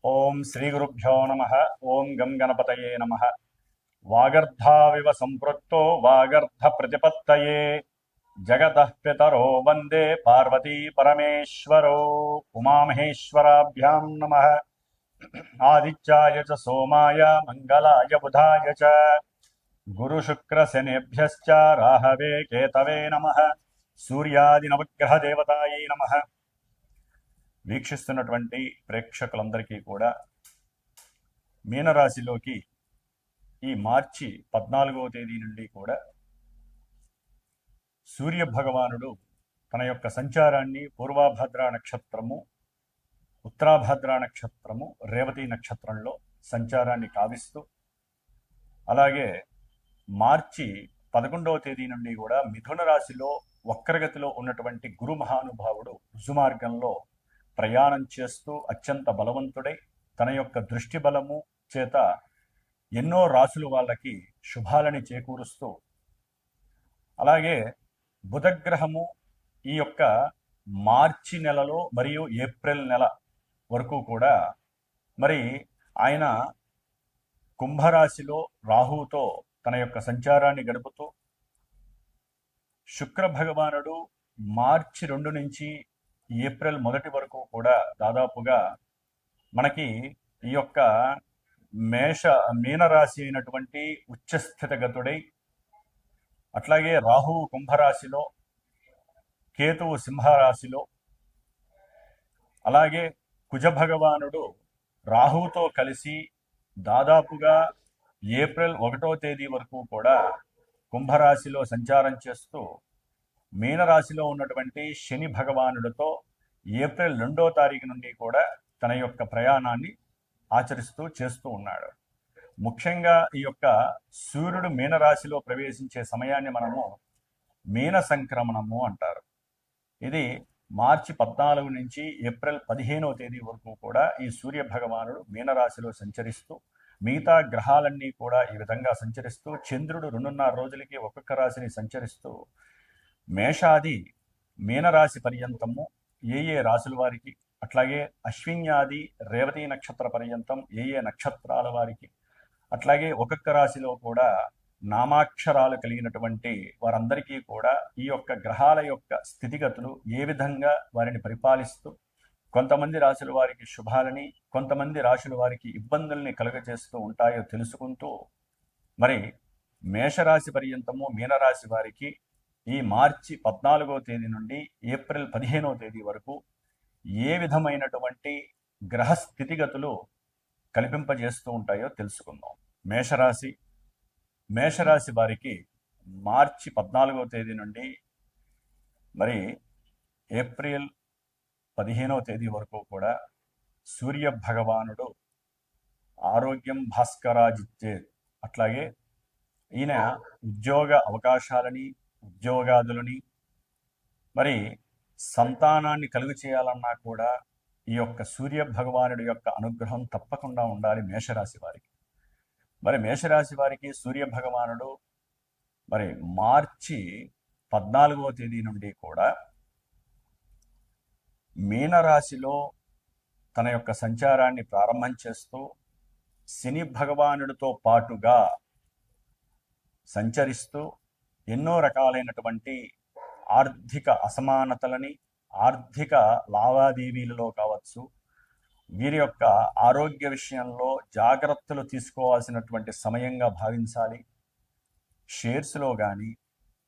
ఓం శ్రీ గురుభ్యో నమః. ఓం గం గణపతయే నమః. వాగర్ధావివ సంపృక్తో వాగర్ధ ప్రతిపత్తయే జగతః పితరో వందే పార్వతీ పరమేశ్వరో. ఉమామహేశ్వరాభ్యాం నమః. ఆదిత్యాయ చ సోమాయ మంగళాయ బుధాయ చ గురుశుక్రశనేభ్యశ్చ రాహవే కేతవే నమః. సూర్యాది నవగ్రహ దేవతాయై నమః. వీక్షిస్తున్నటువంటి ప్రేక్షకులందరికీ కూడా మీనరాశిలోకి ఈ మార్చి 14వ తేదీ నుండి కూడా సూర్య భగవానుడు తన యొక్క సంచారాన్ని పూర్వభద్ర నక్షత్రము, ఉత్తరాభద్ర నక్షత్రము, రేవతి నక్షత్రంలో సంచారాన్ని కావిస్తూ, అలాగే మార్చి 11వ తేదీ నుండి కూడా మిథున రాశిలో వక్రగతిలో ఉన్నటువంటి గురు మహానుభావుడు రుజుమార్గంలో ప్రయాణం చేస్తూ అత్యంత బలవంతుడై తన యొక్క దృష్టి బలము చేత ఎన్నో రాసులు వాళ్ళకి శుభాలని చేకూరుస్తూ, అలాగే బుధగ్రహము ఈ యొక్క మార్చి నెలలో మరియు ఏప్రిల్ నెల వరకు కూడా మరి ఆయన కుంభరాశిలో రాహువుతో తన యొక్క సంచారాన్ని గడుపుతూ, శుక్ర భగవానుడు మార్చి 2 నుంచి ఏప్రిల్ 1 వరకు కూడా దాదాపుగా మనకి ఈ యొక్క మీనరాశి అయినటువంటి ఉచ్చస్థితగతుడై, అట్లాగే రాహువు కుంభరాశిలో, కేతువు సింహరాశిలో, అలాగే కుజ భగవానుడు రాహువుతో కలిసి దాదాపుగా ఏప్రిల్ 1వ తేదీ వరకు కూడా కుంభరాశిలో సంచారం చేస్తూ, మీనరాశిలో ఉన్నటువంటి శని భగవానుడితో ఏప్రిల్ 2వ తారీఖు నుండి కూడా తన యొక్క ప్రయాణాన్ని ఆచరిస్తూ చేస్తూ ఉన్నాడు. ముఖ్యంగా ఈ యొక్క సూర్యుడు మీనరాశిలో ప్రవేశించే సమయాన్ని మనము మీన సంక్రమణము అంటారు. ఇది మార్చి 14 నుంచి ఏప్రిల్ 15వ తేదీ వరకు కూడా ఈ సూర్య భగవానుడు మీనరాశిలో సంచరిస్తూ, మిగతా గ్రహాలన్నీ కూడా ఈ విధంగా సంచరిస్తూ, చంద్రుడు 2.5 రోజులకి ఒక్కొక్క రాశిని సంచరిస్తూ మేషాది మీనరాశి పర్యంతము ఏ రాశుల వారికి, అట్లాగే అశ్విన్యాది రేవతి నక్షత్ర పర్యంతం ఏ నక్షత్రాల వారికి, అట్లాగే ఒక్కొక్క రాశిలో కూడా నామాక్షరాలు కలిగినటువంటి వారందరికీ కూడా ఈ యొక్క గ్రహాల యొక్క స్థితిగతులు ఏ విధంగా వారిని పరిపాలిస్తూ కొంతమంది రాశుల వారికి శుభాలని, కొంతమంది రాశుల వారికి ఇబ్బందుల్ని కలుగజేస్తూ ఉంటాయో తెలుసుకుంటూ, మరి మేషరాశి పర్యంతము మీనరాశి వారికి ఈ మార్చి 14వ తేదీ నుండి ఏప్రిల్ 15వ తేదీ వరకు ఏ విధమైనటువంటి గ్రహ స్థితిగతులు కల్పింపజేస్తూ ఉంటాయో తెలుసుకుందాం. మేషరాశి వారికి మార్చి 14వ తేదీ నుండి మరి ఏప్రిల్ 15వ తేదీ వరకు కూడా సూర్య భగవానుడు ఆరోగ్యం భాస్కరాజిచ్చే, అట్లాగే ఈయన ఉద్యోగ అవకాశాలని, ఉద్యోగాదులని, మరి సంతానాన్ని కలుగు చేయాలన్నా కూడా ఈ యొక్క సూర్య భగవానుడి యొక్క అనుగ్రహం తప్పకుండా ఉండాలి మేషరాశి వారికి. మరి మేషరాశి వారికి సూర్య భగవానుడు మరి మార్చి 14వ తేదీ నుండి కూడా మీనరాశిలో తన యొక్క సంచారాన్ని ప్రారంభం చేస్తూ శని భగవానుడితో పాటుగా సంచరిస్తూ ఎన్నో రకాలైనటువంటి ఆర్థిక అసమానతలని, ఆర్థిక లావాదేవీలలో కావచ్చు, వీరి యొక్క ఆరోగ్య విషయంలో జాగ్రత్తలు తీసుకోవాల్సినటువంటి సమయంగా భావించాలి. షేర్స్లో కానీ,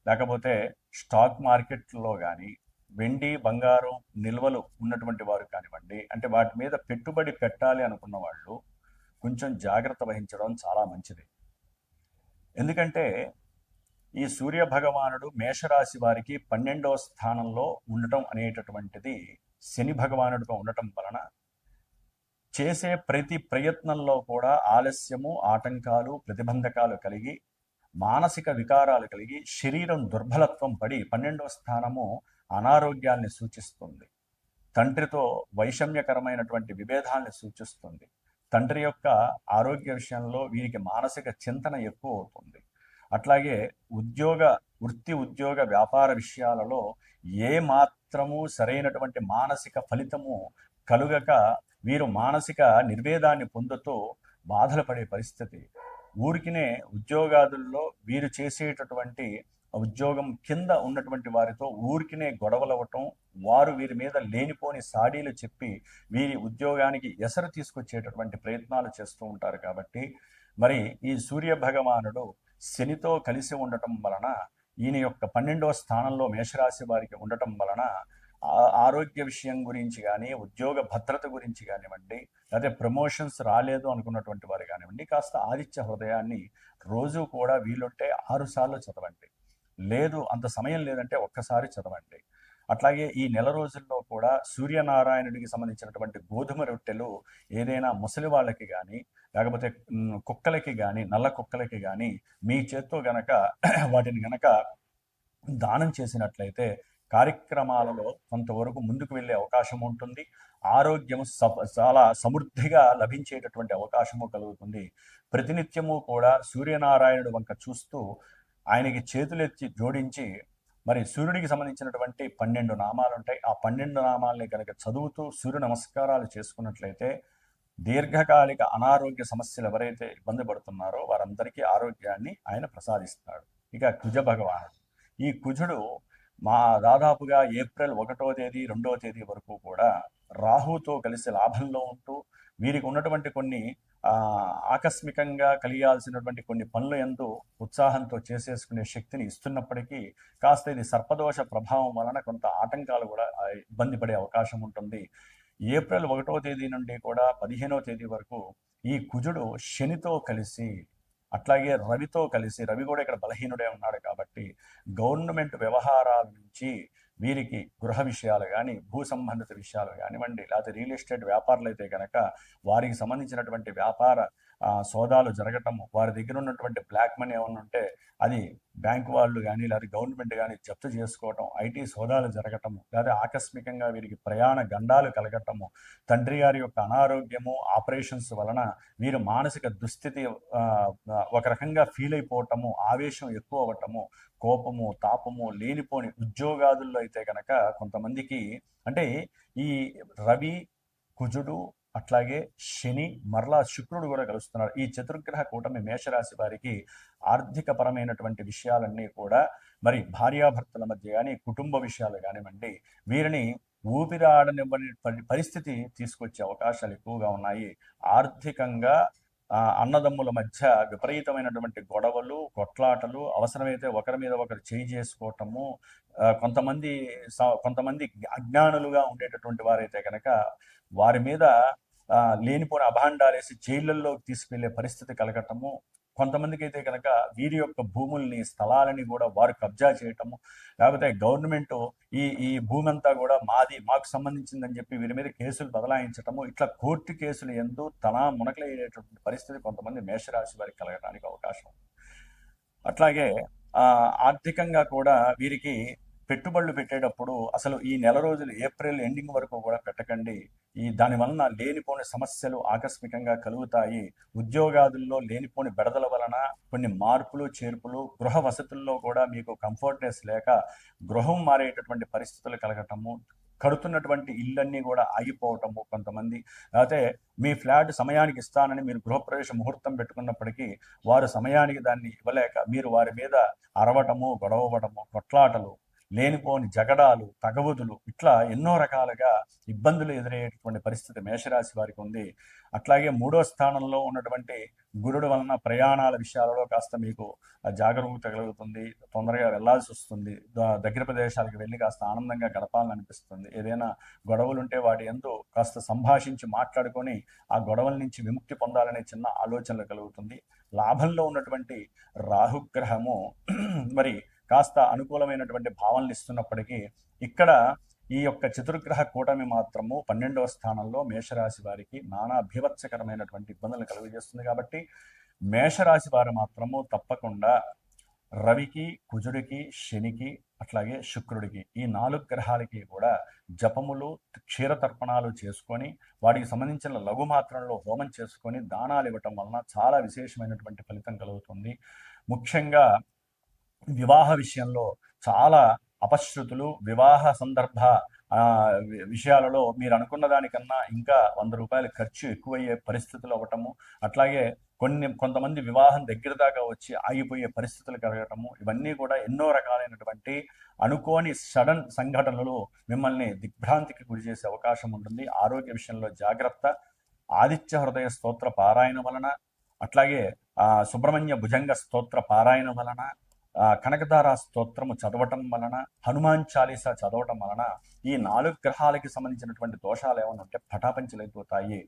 లేకపోతే స్టాక్ మార్కెట్లో కానీ, వెండి బంగారం నిల్వలు ఉన్నటువంటి వారు కానివ్వండి, అంటే వాటి మీద పెట్టుబడి పెట్టాలి అనుకున్న వాళ్ళు కొంచెం జాగ్రత్త వహించడం చాలా మంచిది. ఎందుకంటే ఈ సూర్య భగవానుడు మేషరాశి వారికి 12వ స్థానంలో ఉండటం అనేటటువంటిది శని భగవానుడితో ఉండటం వలన చేసే ప్రతి ప్రయత్నంలో కూడా ఆలస్యము, ఆటంకాలు, ప్రతిబంధకాలు కలిగి, మానసిక వికారాలు కలిగి, శరీరం దుర్బలత్వం పడి 12వ స్థానము అనారోగ్యాల్ని సూచిస్తుంది. తండ్రితో వైషమ్యకరమైనటువంటి విభేదాల్ని సూచిస్తుంది. తండ్రి యొక్క ఆరోగ్య విషయంలో వీరికి మానసిక చింతన ఎక్కువ అవుతుంది. అట్లాగే వృత్తి ఉద్యోగ వ్యాపార విషయాలలో ఏ మాత్రము సరైనటువంటి మానసిక ఫలితము కలుగక వీరు మానసిక నిర్వేదాన్ని పొందుతూ బాధలు పడే పరిస్థితి. ఊరికినే ఉద్యోగాదుల్లో వీరు చేసేటటువంటి ఉద్యోగం కింద ఉన్నటువంటి వారితో ఊరికినే గొడవలవ్వటం, వారు వీరి మీద లేనిపోని సాడీలు చెప్పి వీరి ఉద్యోగానికి ఎసరు తీసుకొచ్చేటటువంటి ప్రయత్నాలు చేస్తూ ఉంటారు. కాబట్టి మరి ఈ సూర్య భగవానుడు శనితో కలిసి ఉండటం వలన, ఈయన యొక్క 12వ స్థానంలో మేషరాశి వారికి ఉండటం వలన ఆరోగ్య విషయం గురించి కానీ, ఉద్యోగ భద్రత గురించి కానివ్వండి, లేకపోతే ప్రమోషన్స్ రాలేదు అనుకున్నటువంటి వారు కానివ్వండి, కాస్త ఆదిత్య హృదయాన్ని రోజు కూడా వీలుంటే 6 సార్లు చదవండి. లేదు అంత సమయం లేదంటే ఒక్కసారి చదవండి. అట్లాగే ఈ నెల రోజుల్లో కూడా సూర్యనారాయణుడికి సంబంధించినటువంటి గోధుమ రొట్టెలు ఏదైనా ముసలి వాళ్ళకి కానీ, లేకపోతే కుక్కలకి కానీ, నల్ల కుక్కలకి కానీ మీ చేత్తో గనక వాటిని గనక దానం చేసినట్లయితే కార్యక్రమాలలో కొంతవరకు ముందుకు వెళ్ళే అవకాశం ఉంటుంది. ఆరోగ్యము చాలా సమృద్ధిగా లభించేటటువంటి అవకాశము కలుగుతుంది. ప్రతినిత్యము కూడా సూర్యనారాయణుడు వంక చూస్తూ ఆయనకి చేతులెత్తి జోడించి మరి సూర్యుడికి సంబంధించినటువంటి 12 నామాలు ఉంటాయి. ఆ 12 నామాలని కనుక చదువుతూ సూర్య నమస్కారాలు చేసుకున్నట్లయితే దీర్ఘకాలిక అనారోగ్య సమస్యలు ఎవరైతే ఇబ్బంది పడుతున్నారో వారందరికీ ఆరోగ్యాన్ని ఆయన ప్రసాదిస్తాడు. ఇక కుజ భగవానుడు, ఈ కుజుడు దాదాపుగా ఏప్రిల్ 1వ తేదీ 2వ తేదీ వరకు కూడా రాహుతో కలిసి లాభంలో ఉంటూ వీరికి ఉన్నటువంటి కొన్ని ఆకస్మికంగా కలిగాల్సినటువంటి కొన్ని పనుల యందు ఉత్సాహంతో చేసేసుకునే శక్తిని ఇస్తున్నప్పటికీ కాస్త ఇది సర్పదోష ప్రభావం వలన కొంత ఆటంకాలు కూడా ఇబ్బంది పడే అవకాశం ఉంటుంది. ఏప్రిల్ 1వ తేదీ నుండి కూడా 15వ తేదీ వరకు ఈ కుజుడు శనితో కలిసి, అట్లాగే రవితో కలిసి, రవి కూడా ఇక్కడ బలహీనుడే ఉన్నాడు కాబట్టి గవర్నమెంట్ వ్యవహారాల నుంచి వీరికి గృహ విషయాలు కానీ, భూ సంబంధిత విషయాలు కానివ్వండి, లేకపోతే రియల్ ఎస్టేట్ వ్యాపారులు అయితే కనుక వారికి సంబంధించినటువంటి వ్యాపార సోదాలు జరగటము, వారి దగ్గర ఉన్నటువంటి బ్లాక్ మనీ ఏమన్నా ఉంటే అది బ్యాంకు వాళ్ళు కానీ లేదా గవర్నమెంట్ కానీ జప్తు చేసుకోవటం, ఐటీ సోదాలు జరగటము, లేదా ఆకస్మికంగా వీరికి ప్రయాణ గండాలు కలగటము, తండ్రి గారి యొక్క అనారోగ్యము, ఆపరేషన్స్ వలన వీరు మానసిక దుస్థితి ఒక రకంగా ఫీల్ అయిపోవటము, ఆవేశం ఎక్కువ అవ్వటము, కోపము, తాపము, లేనిపోని ఉద్యోగాదుల్లో అయితే కనుక కొంతమందికి అంటే ఈ రవి, కుజుడు, అట్లాగే శని, మరలా శుక్రుడు కూడా కలుస్తున్నారు. ఈ చతుర్గ్రహ కూటమి మేషరాశి వారికి ఆర్థిక పరమైనటువంటి విషయాలన్నీ కూడా మరి భార్యాభర్తల మధ్య కానీ, కుటుంబ విషయాలు కానివ్వండి, వీరిని ఊపిరాడనివ్వని పరిస్థితి తీసుకొచ్చే అవకాశాలు ఎక్కువగా ఉన్నాయి. ఆర్థికంగా అన్నదమ్ముల మధ్య విపరీతమైనటువంటి గొడవలు, కొట్లాటలు, అవసరమైతే ఒకరి మీద ఒకరు చేయి చేసుకోవటము, కొంతమంది అజ్ఞానులుగా ఉండేటటువంటి వారైతే కనుక వారి మీద లేనిపోని అభాండాలేసి జైళ్ళల్లోకి తీసుకెళ్లే పరిస్థితి కలగటము, కొంతమందికి అయితే కనుక వీరి యొక్క భూముల్ని, స్థలాలని కూడా వారు కబ్జా చేయటము, లేకపోతే గవర్నమెంట్ ఈ భూమి అంతా కూడా మాకు సంబంధించిందని చెప్పి వీరి మీద కేసులు బదలాయించటము, ఇట్లా కోర్టు కేసులు ఎందు మునకలయ్యేటటువంటి పరిస్థితి కొంతమంది మేషరాశి వారికి కలగడానికి అవకాశం. అట్లాగే ఆర్థికంగా కూడా వీరికి పెట్టుబడులు పెట్టేటప్పుడు అసలు ఈ నెల రోజులు ఏప్రిల్ ఎండింగ్ వరకు కూడా పెట్టకండి. దానివలన లేనిపోని సమస్యలు ఆకస్మికంగా కలుగుతాయి. ఉద్యోగాదుల్లో లేనిపోని బెడదల వలన కొన్ని మార్పులు చేర్పులు, గృహ వసతుల్లో కూడా మీకు కంఫర్ట్నెస్ లేక గృహం మారేటటువంటి పరిస్థితులు కలగటము, కడుతున్నటువంటి ఇళ్ళన్నీ కూడా ఆగిపోవటము, కొంతమంది లేకపోతే మీ ఫ్లాట్ సమయానికి ఇస్తానని మీరు గృహప్రవేశ ముహూర్తం పెట్టుకున్నప్పటికీ వారు సమయానికి దాన్ని ఇవ్వలేక మీరు వారి మీద అరవటము, గొడవడము, కొట్లాటలు, లేనిపోని జగడాలు, తగవుదులు, ఇట్లా ఎన్నో రకాలుగా ఇబ్బందులు ఎదురయ్యేటటువంటి పరిస్థితి మేషరాశి వారికి ఉంది. అట్లాగే 3వ స్థానంలో ఉన్నటువంటి గురుడు వలన ప్రయాణాల విషయాలలో కాస్త మీకు జాగరూకత కలుగుతుంది. తొందరగా వెళ్లాల్సి వస్తుంది. దగ్గర ప్రదేశాలకు వెళ్ళి కాస్త ఆనందంగా గడపాలని అనిపిస్తుంది. ఏదైనా గొడవలు ఉంటే వాటి యందు కాస్త సంభాషించి మాట్లాడుకొని ఆ గొడవల నుంచి విముక్తి పొందాలనే చిన్న ఆలోచనలు కలుగుతుంది. లాభంలో ఉన్నటువంటి రాహుగ్రహము మరి కాస్త అనుకూలమైనటువంటి భావనలు ఇస్తున్నప్పటికీ ఇక్కడ ఈ యొక్క చతుర్గ్రహ కూటమి మాత్రము 12వ స్థానంలో మేషరాశి వారికి నానా భీభత్సకరమైనటువంటి ఇబ్బందులు కలుగజేస్తుంది. కాబట్టి మేషరాశి వారు మాత్రము తప్పకుండా రవికి, కుజుడికి, శనికి, అట్లాగే శుక్రుడికి, ఈ 4 గ్రహాలకి కూడా జపములు, క్షీరతర్పణాలు చేసుకొని వాటికి సంబంధించిన లఘుమాత్రంలో హోమం చేసుకొని దానాలు ఇవ్వటం వలన చాలా విశేషమైనటువంటి ఫలితం కలుగుతుంది. ముఖ్యంగా వివాహ విషయంలో చాలా అపశృతులు, వివాహ సందర్భ విషయాలలో మీరు అనుకున్న దానికన్నా ఇంకా 100 రూపాయలు ఖర్చు ఎక్కువయ్యే పరిస్థితులు అవ్వటము, అట్లాగే కొంతమంది వివాహం దగ్గర దాకా వచ్చి ఆగిపోయే పరిస్థితులు కలగటము, ఇవన్నీ కూడా ఎన్నో రకాలైనటువంటి అనుకోని సడన్ సంఘటనలు మిమ్మల్ని దిగ్భ్రాంతికి గురి చేసే అవకాశం ఉంటుంది. ఆరోగ్య విషయంలో జాగ్రత్త. ఆదిత్య హృదయ స్తోత్ర పారాయణ వలన, అట్లాగే సుబ్రహ్మణ్య భుజంగ స్తోత్ర పారాయణ వలన, కనకధార స్తోత్రము చదవటం వలన, హనుమాన్ చాలీసా చదవటం వలన ఈ 4 గ్రహాలకి సంబంధించినటువంటి దోషాలు ఏమైనా ఉంటే పటాపంచలైపోతాయి.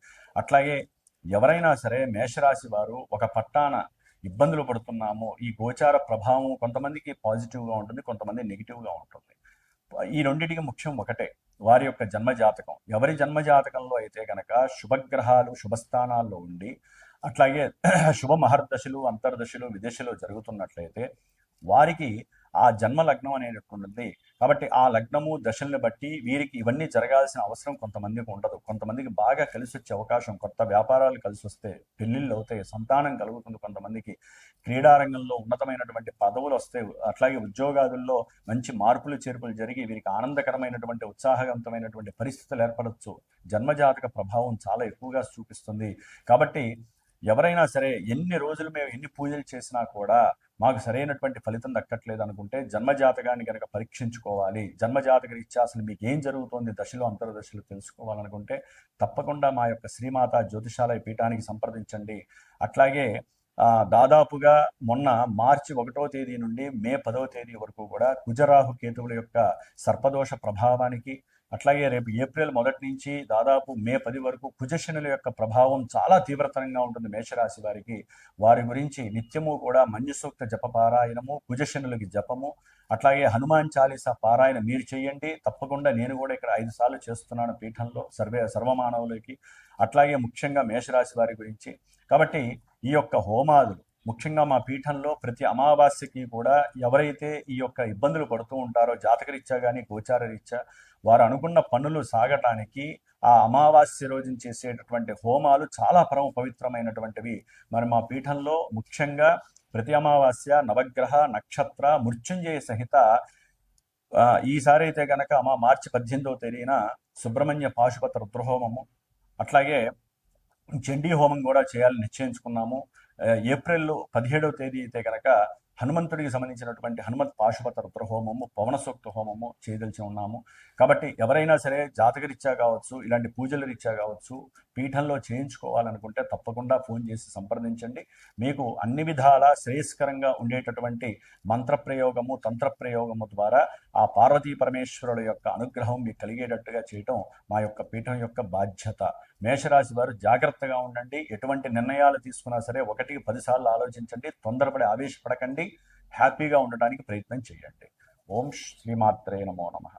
అట్లాగే ఎవరైనా సరే మేషరాశి వారు ఒక పట్టాన ఇబ్బందులు పడుతున్నాము, ఈ గోచార ప్రభావం కొంతమందికి పాజిటివ్గా ఉంటుంది, కొంతమంది నెగిటివ్గా ఉంటుంది. ఈ రెండింటికి ముఖ్యం ఒకటే, వారి యొక్క జన్మజాతకం. ఎవరి జన్మజాతకంలో అయితే కనుక శుభగ్రహాలు శుభస్థానాల్లో ఉండి, అట్లాగే శుభ మహర్దశలు అంతర్దశలు విదశలు జరుగుతున్నట్లయితే వారికి ఆ జన్మ లగ్నం అనేటువంటిది. కాబట్టి ఆ లగ్నము దశల్ని బట్టి వీరికి ఇవన్నీ జరగాల్సిన అవసరం కొంతమందికి ఉండదు. కొంతమందికి బాగా కలిసి వచ్చే అవకాశం, కొత్త వ్యాపారాలు కలిసి వస్తే, పెళ్లిళ్ళు అవుతాయి, సంతానం కలుగుతుంది, కొంతమందికి క్రీడారంగంలో ఉన్నతమైనటువంటి పదవులు వస్తాయి, అట్లాగే ఉద్యోగాదుల్లో మంచి మార్పులు చేర్పులు జరిగి వీరికి ఆనందకరమైనటువంటి ఉత్సాహవంతమైనటువంటి పరిస్థితులు ఏర్పడవచ్చు. జన్మజాతక ప్రభావం చాలా ఎక్కువగా చూపిస్తుంది. కాబట్టి ఎవరైనా సరే ఎన్ని రోజులు మేము ఎన్ని పూజలు చేసినా కూడా మాకు సరైనటువంటి ఫలితం దక్కట్లేదు అనుకుంటే జన్మజాతకాన్ని కనుక పరీక్షించుకోవాలి. జన్మజాతక రీత్యా అసలు మీకు ఏం జరుగుతోంది దశలు అంతర్దశలు తెలుసుకోవాలనుకుంటే తప్పకుండా మా యొక్క శ్రీమాత జ్యోతిషాలయ పీఠానికి సంప్రదించండి. అట్లాగే దాదాపుగా మొన్న మార్చి 1వ తేదీ నుండి మే 10వ తేదీ వరకు కూడా కుజరాహు కేతువుల యొక్క సర్పదోష ప్రభావానికి, అట్లాగే రేపు ఏప్రిల్ 1 నుంచి దాదాపు మే 10 వరకు కుజశనుల యొక్క ప్రభావం చాలా తీవ్రతరంగా ఉంటుంది మేషరాశి వారికి. వారి గురించి నిత్యము కూడా మంజుసూక్త జప పారాయణము, కుజశనులకి జపము, అట్లాగే హనుమాన్ చాలీసా పారాయణ మీరు చేయండి. తప్పకుండా నేను కూడా ఇక్కడ 5 సార్లు చేస్తున్నాను పీఠంలో సర్వమానవులకి. అట్లాగే ముఖ్యంగా మేషరాశి వారి గురించి. కాబట్టి ఈ యొక్క హోమాదులు ముఖ్యంగా మా పీఠంలో ప్రతి అమావాస్యకి కూడా ఎవరైతే ఈ యొక్క ఇబ్బందులు పడుతూ ఉంటారో జాతకరీత్యా కానీ గోచార రీత్యా, వారు అనుకున్న పనులు సాగటానికి ఆ అమావాస్య రోజున చేసేటటువంటి హోమాలు చాలా పరమ పవిత్రమైనటువంటివి. మరి మా పీఠంలో ముఖ్యంగా ప్రతి అమావాస్య నవగ్రహ నక్షత్ర మృత్యుంజయ సహిత ఈసారి అయితే కనుక మార్చి 18వ తేదీన సుబ్రహ్మణ్య పాశుపత రుద్రహోమము, అట్లాగే చండీ హోమం కూడా చేయాలని నిశ్చయించుకున్నాము. ఏప్రిల్ 17వ తేదీ అయితే కనుక హనుమంతుడికి సంబంధించినటువంటి హనుమత్ పాశుపత రుద్ర హోమము, పవన సూక్త హోమము చేయదలిచి ఉన్నాము. కాబట్టి ఎవరైనా సరే జాతకరీత్యా కావచ్చు, ఇలాంటి పూజల రీత్యా కావచ్చు, పీఠంలో చేయించుకోవాలనుకుంటే తప్పకుండా ఫోన్ చేసి సంప్రదించండి. మీకు అన్ని విధాల శ్రేయస్కరంగా ఉండేటటువంటి మంత్రప్రయోగము తంత్రప్రయోగము ద్వారా ఆ పార్వతీ పరమేశ్వరుల యొక్క అనుగ్రహం మీకు కలిగేటట్టుగా చేయటం మా యొక్క పీఠం యొక్క బాధ్యత. మేషరాశి వారు జాగ్రత్తగా ఉండండి. ఎటువంటి నిర్ణయాలు తీసుకున్నా సరే 1కి 10 సార్లు ఆలోచించండి. తొందరపడి ఆవేశపడకండి. హ్యాపీగా ఉండడానికి ప్రయత్నం చేయండి. ఓం శ్రీమాత్రే నమో నమః.